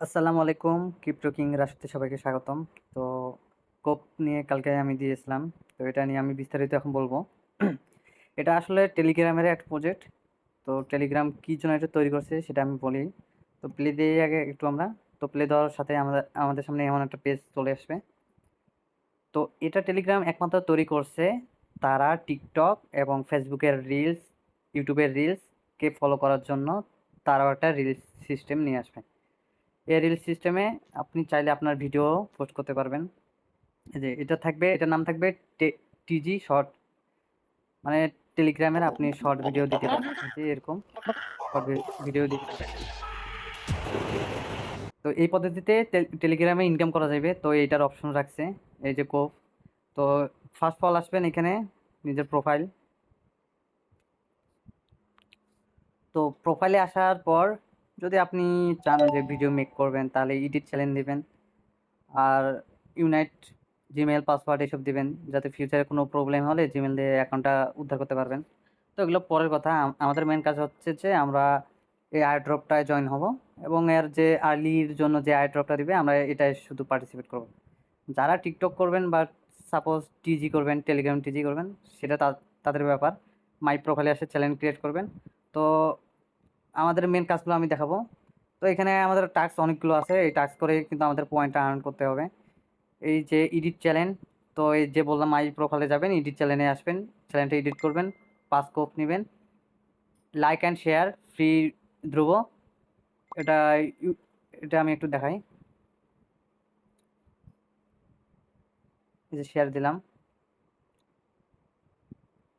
আসসালামু আলাইকুম। Crypto king রাশিদে সবাইকে স্বাগতম। তো কোপ নিয়ে কালকে আমি দিয়েছিলাম। তো এটা নিয়ে আমি বিস্তারিত এখন বলবো। এটা আসলে টেলিগ্রামের একটা প্রজেক্ট। তো টেলিগ্রাম কী জন্য এটা তৈরি করছে সেটা আমি বলি। তো প্লে দিয়ে আগে একটু আমরা। তো প্লে দেওয়ার সাথে আমাদের আমাদের সামনে এমন একটা পেজ চলে আসবে। তো এটা টেলিগ্রাম একমাত্র তৈরি করছে তারা টিকটক এবং ফেসবুকের রিলস, ইউটিউবের রিলসকে ফলো করার জন্য তারাও একটা রিলস সিস্টেম নিয়ে আসবে। এই রিল সিস্টেমে আপনি চাইলে আপনার ভিডিও পোস্ট করতে পারবেন। এই যে এটা থাকবে, এটার নাম থাকবে টিজি শর্ট, মানে টেলিগ্রামের আপনি শর্ট ভিডিও দিতে পারবেন। এই যে এরকম শর্ট ভিডিও দিতে পারবেন। তো এই পদ্ধতিতে টেলিগ্রামে ইনকাম করা যাবে। তো এইটার অপশন রাখছে এই যে কোপ। তো ফার্স্ট অল আসবেন এখানে নিজের প্রোফাইল। তো প্রোফাইলে আসার পর যদি আপনি চান যে ভিডিও মেক করবেন তাহলে এডিট চ্যানেল দিবেন। আর ইউনাইট জিমেল পাসওয়ার্ড এসব দিবেন যাতে ফিউচারে কোনো প্রবলেম হলে জিমেল দিয়ে অ্যাকাউন্টটা উদ্ধার করতে পারবেন। তো এগুলো পরের কথা। আমাদের মেন কাজ হচ্ছে যে আমরা এই আয়ারড্রপটায় জয়েন হব এবং এর যে আর্লির জন্য যে আয়ারড্রপটা দিবে আমরা এটায় শুধু পার্টিসিপেট করব। যারা টিকটক করবেন বা সাপোজ টিজি করবেন, টেলিগ্রাম টিজি করবেন, সেটা তাদের ব্যাপার। মাই প্রোফাইলে এসে চ্যানেল ক্রিয়েট করবেন। তো আমাদের মেন কাজগুলো আমি দেখাবো। তো এখানে আমাদের টাস্ক অনেকগুলো আছে, এই টাস্ক করে কিন্তু আমাদের পয়েন্টটা আর্ন করতে হবে। এই যে এডিট চ্যানেল, তো এই যে বললাম মাই প্রোফাইলে যাবেন, এডিট চ্যানেলে আসবেন, চ্যানেলটা এডিট করবেন, পাস কোপ নেবেন, লাইক অ্যান্ড শেয়ার ফ্রি ধ্রুব। এটা এটা আমি একটু দেখাই। এই যে শেয়ার দিলাম,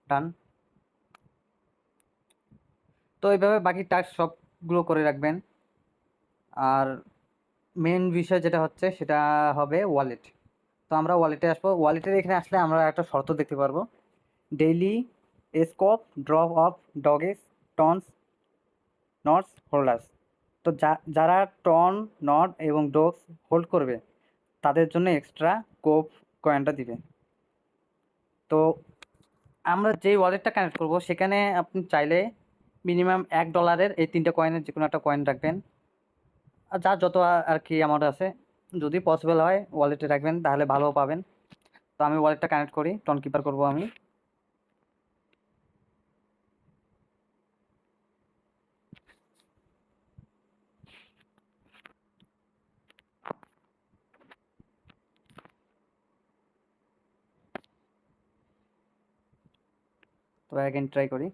ডান। তো এইভাবে বাকি টাস্ক সবগুলো করে রাখবেন। আর মেন বিষয় যেটা হচ্ছে সেটা হবে ওয়ালেট। তো আমরা ওয়ালেটে আসবো। ওয়ালেটের এখানে আসলে আমরা একটা শর্ত দেখতে পারবো, daily scope drop of dogs tons nots holders. তো যারা টন, নট এবং ডগস হোল্ড করবে তাদের জন্য এক্সট্রা কোপ কয়েনটা দিবে। তো আমরা যেই ওয়ালেটটা কানেক্ট করব সেখানে আপনি চাইলে মিনিমাম $1 এই 3টে কয়েনের যে কোনো একটা কয়েন রাখবেন। আর যার যত আর কি অ্যামাউন্ট আছে, যদি পসিবল হয় ওয়ালেটে রাখবেন তাহলে ভালো পাবেন। তো আমি ওয়ালেটটা কানেক্ট করি, টন কিপার করব আমি। তো অ্যাগেন ট্রাই করি।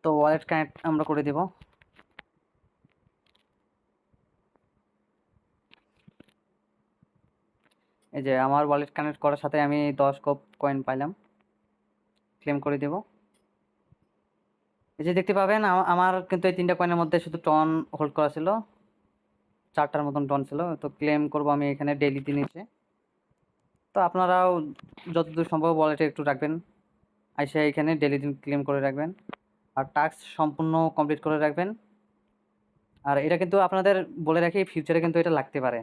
তো ওয়ালেট কানেক্ট আমরা করে দেব। এই যে আমার ওয়ালেট কানেক্ট করার সাথে আমি 10 কোপ কয়েন পাইলাম, ক্লেম করে দেব। এই যে দেখতে পাবেন আমার কিন্তু এই 3টা কয়েনের মধ্যে শুধু টন হোল্ড করা ছিল, 4টার মতন টন ছিল। তো ক্লেম করব আমি এখানে ডেইলিতে নিচে। তো আপনারাও যতদূর সম্ভব ওয়ালেটে একটু রাখবেন, আইসা এখানে ডেইলি দিন ক্লেম করে রাখবেন আর টাস্ক সম্পূর্ণ কমপ্লিট করে রাখবেন। আর এটা কিন্তু আপনাদের বলে রাখি, ফিউচারে কিন্তু এটা লাগতে পারে।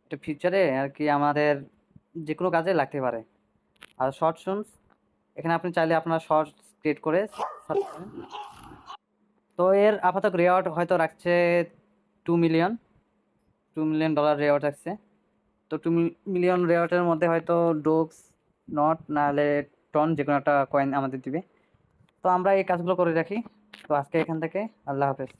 এটা ফিউচারে আর কি আমাদের যে কোনো কাজে লাগতে পারে। আর শর্ট শুনস, এখানে আপনি চাইলে আপনার শর্টস ক্রিয়েট করে search করেন। তো এর আপাতত রেওয়ার্ড হয়তো রাখছে 2 মিলিয়ন, $2 মিলিয়ন রেওয়ার্ড রাখছে। তো 2 মিলিয়ন রেওয়ার্ডের মধ্যে হয়তো ডোগস, নট নাহলে টন যে কোনো একটা কয়েন আমাদের দিবে। তো আমরা এই কাজগুলো করে রাখি। তো আজকে এখান থেকে আল্লাহ হাফেজ।